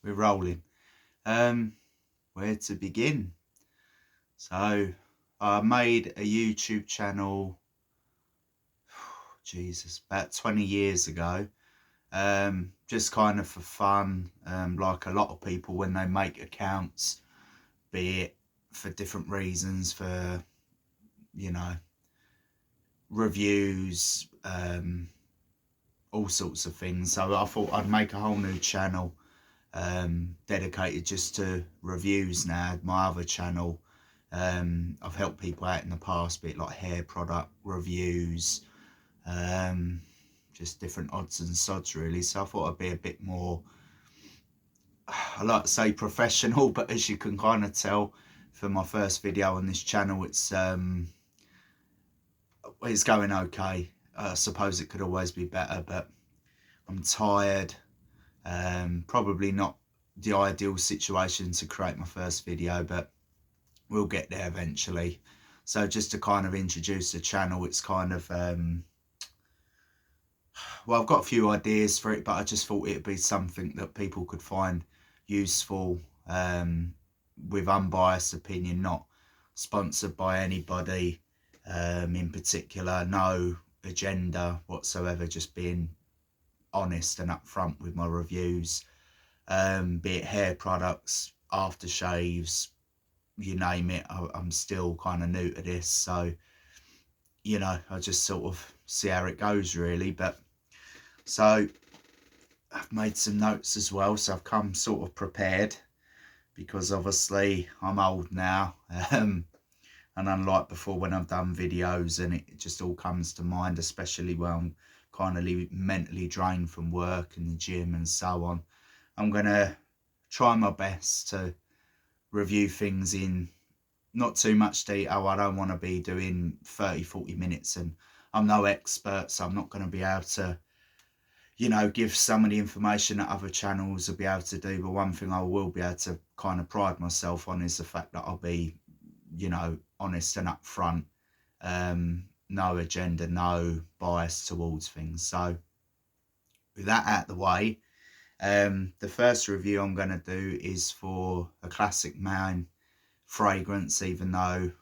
We're rolling. Where to begin? So I made a YouTube channel, Jesus, about 20 years ago. Just kind of for fun, like a lot of people when they make accounts, be it for different reasons, for, you know, reviews, all sorts of things. So I thought I'd make a whole new channel dedicated just to reviews now. My other channel, I've helped people out in the past, be it like hair product reviews, just different odds and sods really. So I thought I'd be a bit more, I like to say professional, but as you can kind of tell for my first video on this channel, it's going okay. I suppose it could always be better, but I'm tired. Probably not the ideal situation to create my first video, but we'll get there eventually. So just to kind of introduce the channel, it's kind of well, I've got a few ideas for it, but I just thought it'd be something that people could find useful, with unbiased opinion, not sponsored by anybody in particular, no agenda whatsoever, just being honest and upfront with my reviews, be it hair products, aftershaves, you name it. I'm still kind of new to this, so you know, I just sort of see how it goes really. But so I've made some notes as well, so I've come sort of prepared, because obviously I'm old now, and unlike before when I've done videos and it just all comes to mind, especially when I'm kind of mentally drained from work and the gym and so on, I'm gonna try my best to review things in not too much detail. I don't want to be doing 30-40 minutes, and I'm no expert, so I'm not going to be able to, you know, give some of the information that other channels will be able to do. But one thing I will be able to kind of pride myself on is the fact that I'll be, you know, honest and upfront, no agenda, no bias towards things. So with that out of the way, the first review I'm going to do is for a classic man fragrance, even though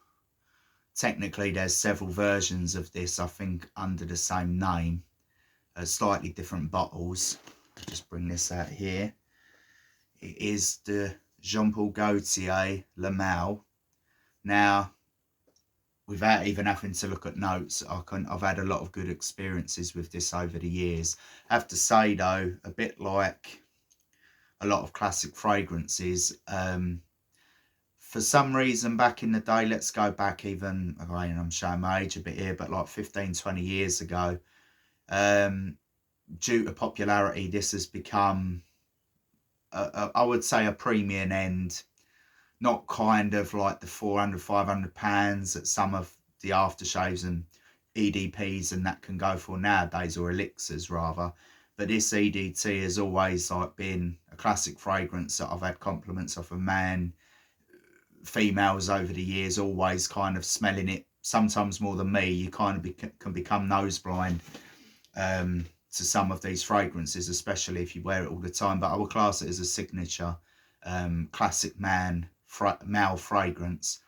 technically there's several versions of this, I think, under the same name, slightly different bottles. I'll just bring this out here. It is the Jean-Paul Gaultier Le Male. Now, without even having to look at notes, I've had a lot of good experiences with this over the years. I have to say though, a bit like a lot of classic fragrances, for some reason back in the day, let's go back even, again, I'm showing my age a bit here, but like 15-20 years ago, due to popularity, this has become, I would say, a premium end, not kind of like the £400-500 that some of the aftershaves and EDPs and that can go for nowadays, or elixirs rather. But this EDT has always like been a classic fragrance that I've had compliments of a man, females over the years, always kind of smelling it, sometimes more than me. You kind of can become nose blind to some of these fragrances, especially if you wear it all the time. But I would class it as a signature classic male fragrance,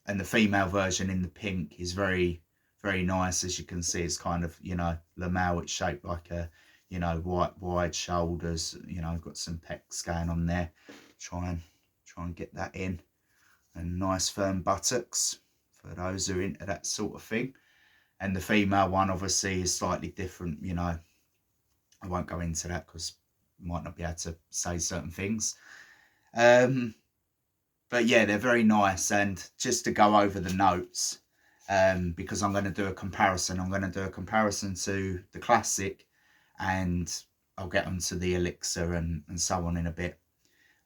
and the female version in the pink is very, very nice. As you can see, it's kind of, you know, Le Male, it's shaped like a, you know, wide shoulders, you know, got some pecs going on there. Try and get that in, and nice firm buttocks for those who are into that sort of thing. And the female one obviously is slightly different, you know. I won't go into that because I might not be able to say certain things. But yeah, they're very nice. And just to go over the notes, because I'm going to do a comparison. I'm going to do a comparison to the classic, and I'll get onto the elixir and so on in a bit.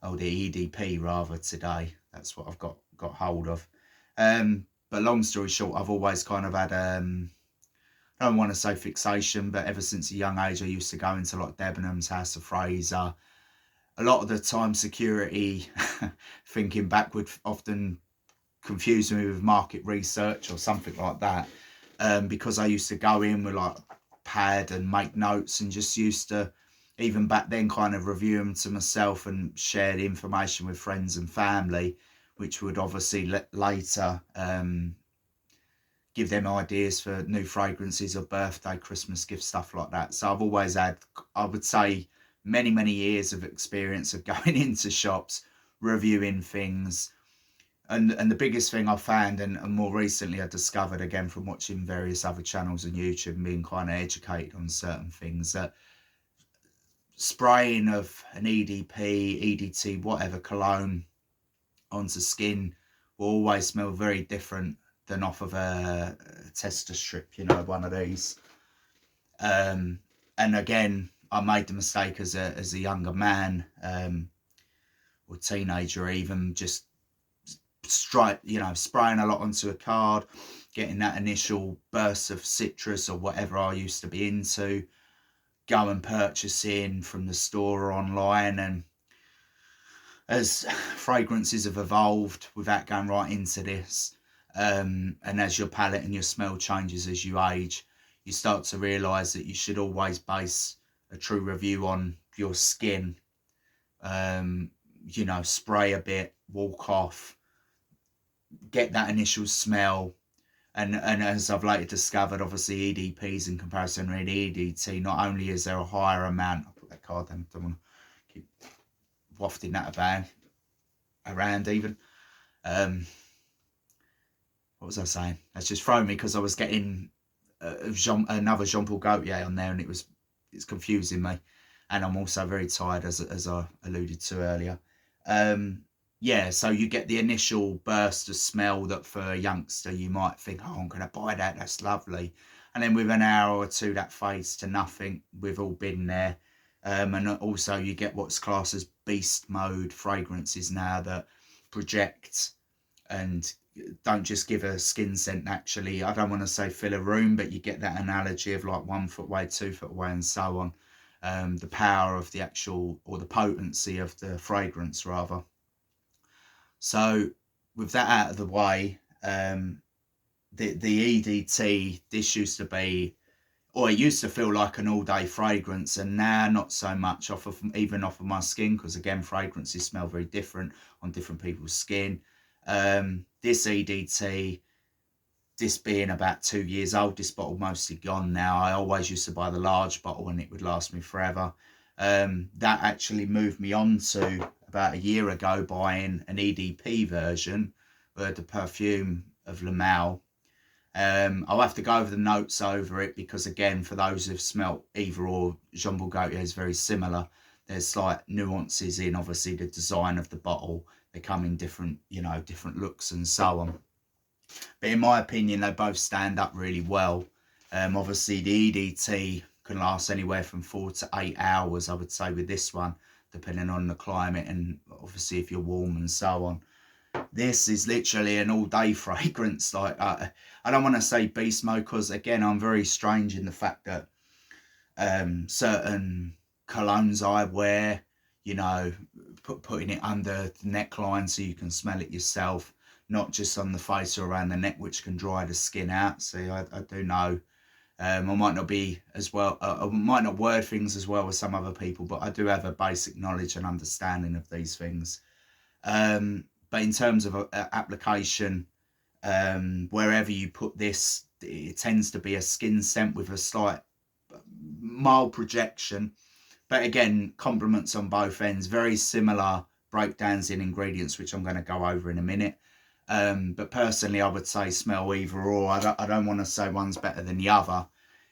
Oh, the EDP rather today. That's what I've got hold of. But long story short, I've always kind of had, I don't want to say fixation, but ever since a young age, I used to go into like Debenhams, House of Fraser. A lot of the time, security, thinking back, would often confuse me with market research or something like that, because I used to go in with like pad and make notes, and just used to even back then, kind of review them to myself and share the information with friends and family, which would obviously later give them ideas for new fragrances or birthday, Christmas gifts, stuff like that. So I've always had, I would say, many years of experience of going into shops, reviewing things. And the biggest thing I found, and more recently I discovered again from watching various other channels on YouTube and being kind of educated on certain things, that spraying of an EDP, EDT, whatever cologne onto skin will always smell very different than off of a tester strip, you know, one of these. And again, I made the mistake as a younger man, or teenager even, just spraying a lot onto a card, getting that initial burst of citrus or whatever I used to be into, go and purchasing from the store or online. And as fragrances have evolved, without going right into this, and as your palate and your smell changes as you age, you start to realise that you should always base a true review on your skin. You know, spray a bit, walk off, get that initial smell. And as I've later discovered, obviously EDPs in comparison with EDT, not only is there a higher amount, I'll put that card down, don't want to keep wafting that around even. What was I saying? That's just thrown me because I was getting another Jean-Paul Gautier on there, and it's confusing me. And I'm also very tired, as I alluded to earlier. Yeah, so you get the initial burst of smell that for a youngster you might think, oh, I'm going to buy that, that's lovely. And then with an hour or two that fades to nothing. We've all been there. And also you get what's classed as beast mode fragrances now that project and don't just give a skin scent. Actually, I don't want to say fill a room, but you get that analogy of like 1 foot away, 2 foot away, and so on. The power of the actual, or the potency of the fragrance rather. So with that out of the way, the EDT, this used to be, or it used to feel like an all-day fragrance, and now not so much, even off of my skin, because again, fragrances smell very different on different people's skin. This EDT, this being about 2 years old, this bottle mostly gone now. I always used to buy the large bottle and it would last me forever. That actually moved me on to about a year ago buying an EDP version of the perfume of Le Male. I'll have to go over the notes over it because, again, for those who've smelt either or, Jean-Paul Gaultier is very similar. There's slight nuances in, obviously, the design of the bottle. They come in different, different looks and so on. But in my opinion, they both stand up really well. Obviously, the EDT can last anywhere from 4 to 8 hours, I would say, with this one, depending on the climate and obviously if you're warm and so on. This is literally an all-day fragrance. Like I don't want to say beast mode because, again, I'm very strange in the fact that certain colognes I wear, putting it under the neckline so you can smell it yourself, not just on the face or around the neck, which can dry the skin out. See, I do know. I might not be as well, I might not word things as well as some other people, but I do have a basic knowledge and understanding of these things. But in terms of application, wherever you put this, it tends to be a skin scent with a slight mild projection. But again, compliments on both ends, very similar breakdowns in ingredients, which I'm going to go over in a minute. But personally, I would say smell either or. I don't want to say one's better than the other.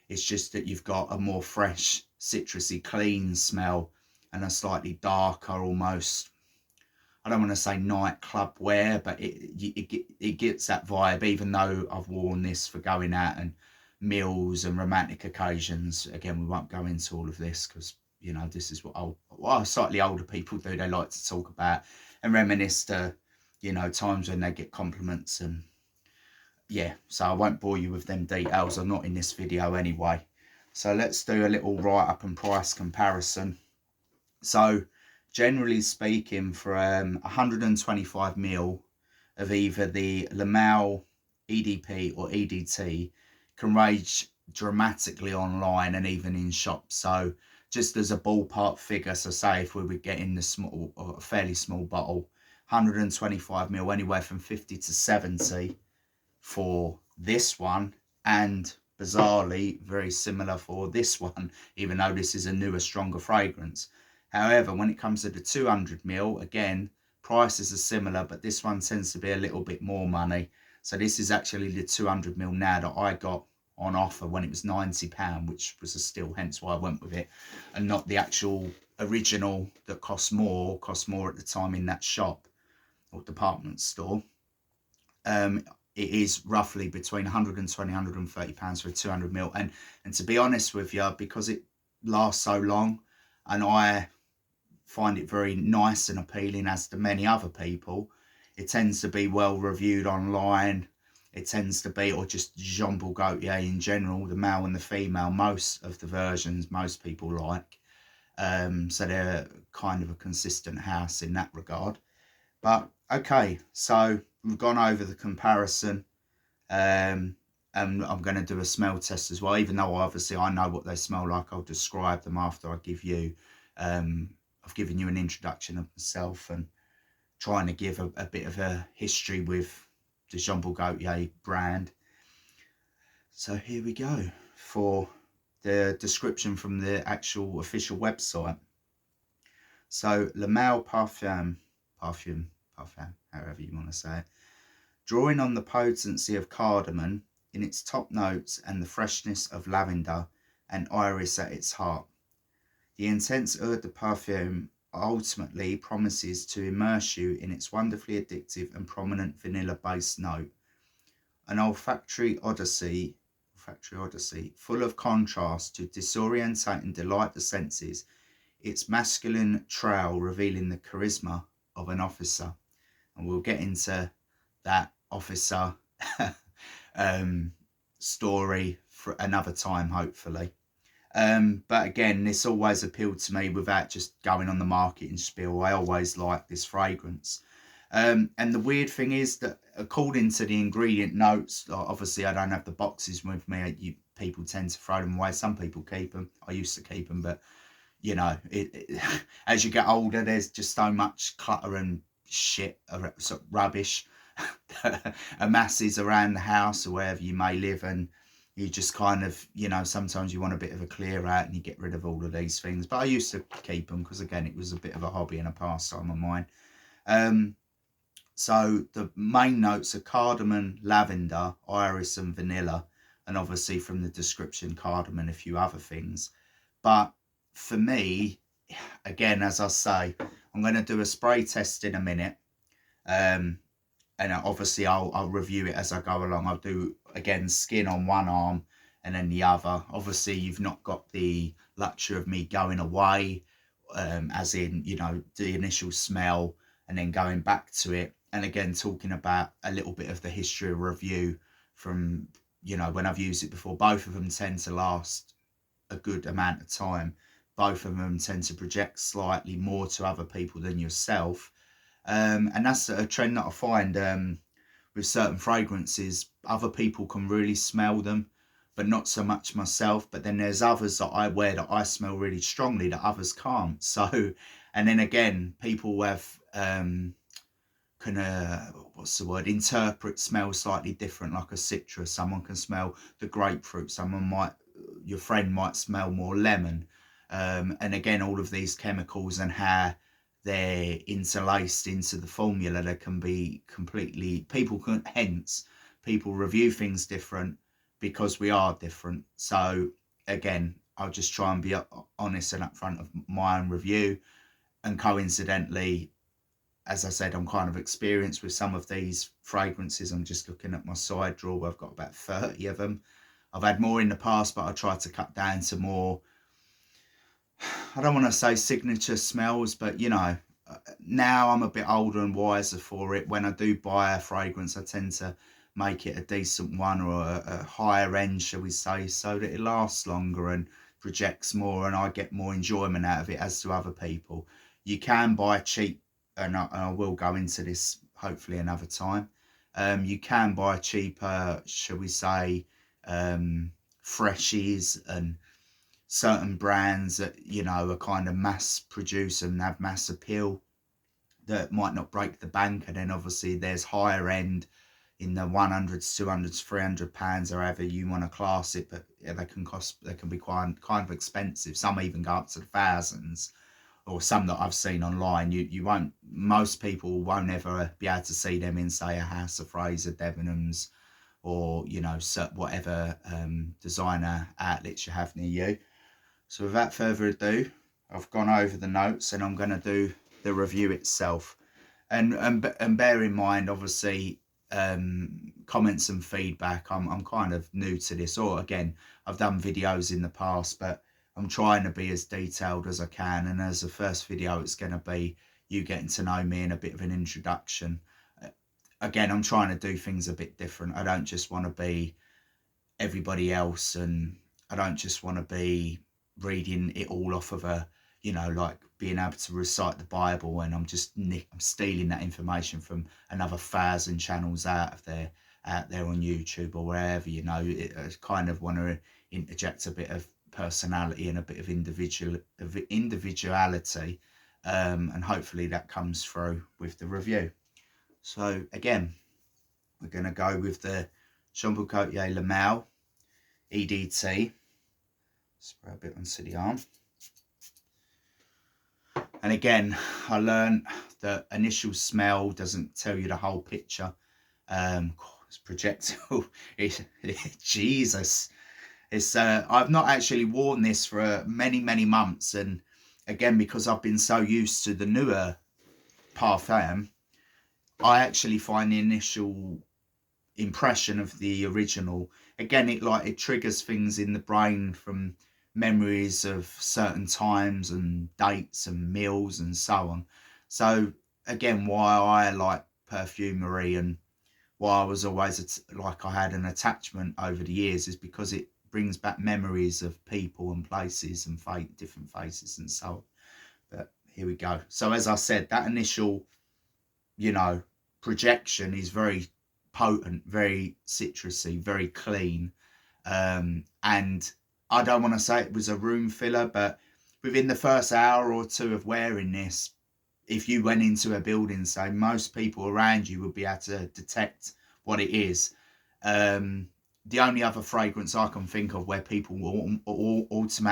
It's just that you've got a more fresh, citrusy, clean smell and a slightly darker, almost, I don't want to say nightclub wear, but it gets that vibe, even though I've worn this for going out and meals and romantic occasions. Again, we won't go into all of this because, this is what slightly older people do. They like to talk about and reminisce to, times when they get compliments. And yeah, so I won't bore you with them details. I'm not in this video anyway. So let's do a little write-up and price comparison. So generally speaking, for 125 ml of either the Le Male EDP or EDT can range dramatically online and even in shops. So just as a ballpark figure, so say if we were getting the small, or a fairly small bottle, 125ml, anywhere from 50 to 70 for this one, and bizarrely very similar for this one, even though this is a newer, stronger fragrance. However, when it comes to the 200ml, again, prices are similar, but this one tends to be a little bit more money. So this is actually the 200ml now that I got on offer when it was £90, which was a steal, hence why I went with it, and not the actual original that cost more at the time in that shop or department store. It is roughly between 120 £130 for a 200ml, and to be honest with you, because it lasts so long and I find it very nice and appealing, as to many other people, it tends to be well reviewed online. It tends to be, or just Jean Paul Gaultier in general, the male and the female, most of the versions most people like. So they're kind of a consistent house in that regard. But okay, so we've gone over the comparison, and I'm going to do a smell test as well. Even though obviously I know what they smell like, I'll describe them after I give you, I've given you an introduction of myself and trying to give a bit of a history with the Jean Paul Gaultier brand. So here we go for the description from the actual official website. So Le Male Parfum, however you want to say it, drawing on the potency of cardamom in its top notes and the freshness of lavender and iris at its heart. The intense eau de parfum ultimately promises to immerse you in its wonderfully addictive and prominent vanilla-based note. An olfactory odyssey full of contrast to disorientate and delight the senses, its masculine trail revealing the charisma of an officer. And we'll get into that officer story for another time, hopefully. But again, this always appealed to me without just going on the marketing spiel. I always like this fragrance. And the weird thing is that according to the ingredient notes, obviously I don't have the boxes with me. People tend to throw them away. Some people keep them. I used to keep them, but you know, as you get older, there's just so much clutter and shit, sort of rubbish amasses around the house or wherever you may live, and you just kind of, you know, sometimes you want a bit of a clear out and you get rid of all of these things. But I used to keep them because, again, it was a bit of a hobby and a pastime of mine. So the main notes are cardamom, lavender, iris and vanilla, and obviously from the description, cardamom and a few other things. But for me, again, as I say, I'm going to do a spray test in a minute, and obviously I'll review it as I go along. I'll do, again, skin on one arm and then the other. Obviously you've not got the luxury of me going away, as in, you know, the initial smell and then going back to it, and again talking about a little bit of the history of review from, you know, when I've used it before. Both of them tend to last a good amount of time. Both of them tend to project slightly more to other people than yourself. And that's a trend that I find with certain fragrances. Other people can really smell them, but not so much myself. But then there's others that I wear that I smell really strongly that others can't. So, and then again, people have interpret smell slightly different, like a citrus. Someone can smell the grapefruit, your friend might smell more lemon. And again, all of these chemicals and how they're interlaced into the formula, they can be completely, hence people review things different because we are different. So again, I'll just try and be honest and upfront of my own review. And coincidentally, as I said, I'm kind of experienced with some of these fragrances. I'm just looking at my side drawer. I've got about 30 of them. I've had more in the past, but I tried to cut down to more, I don't want to say signature smells, but you know, now I'm a bit older and wiser for it. When I do buy a fragrance, I tend to make it a decent one, or a higher end, shall we say, so that it lasts longer and projects more and I get more enjoyment out of it as to other people. You can buy cheap, and I will go into this hopefully another time. You can buy cheaper, shall we say, freshies and certain brands that, you know, are kind of mass produced and have mass appeal that might not break the bank. And then obviously there's higher end in the 100s, 200s, £300, or however you want to class it, but yeah, they can be quite kind of expensive. Some even go up to the thousands, or some that I've seen online. You won't, most people won't ever be able to see them in, say, a House of Fraser, Debenhams, or, you know, whatever designer outlets you have near you. So without further ado, I've gone over the notes and I'm going to do the review itself. And bear in mind, obviously, comments and feedback. I'm kind of new to this, or again, I've done videos in the past, but I'm trying to be as detailed as I can. And as the first video, it's going to be you getting to know me and a bit of an introduction. Again, I'm trying to do things a bit different. I don't just want to be everybody else, and I don't just want to be reading it all off of a, you know, like being able to recite the Bible, and I'm stealing that information from another 1,000 channels out there on YouTube or wherever, you know. I kind of want to interject a bit of personality and a bit of individuality, and hopefully that comes through with the review. So again, we're going to go with the Jean-Paul Gaultier Lamel EDT. Spray a bit onto the arm. And again, I learned that initial smell doesn't tell you the whole picture. It's projectile. Jesus. It's I've not actually worn this for many months, and again, because I've been so used to the newer Parfum, I actually find the initial impression of the original, again, it triggers things in the brain from memories of certain times and dates and meals and so on. So again, why I like perfumery and why I was always like I had an attachment over the years is because it brings back memories of people and places and different faces and so on. But here we go. So as I said, that initial, you know, projection is very potent, very citrusy, very clean, and I don't want to say it was a room filler, but within the first hour or two of wearing this, if you went into a building, say, most people around you would be able to detect what it is. The only other fragrance I can think of where people will automatically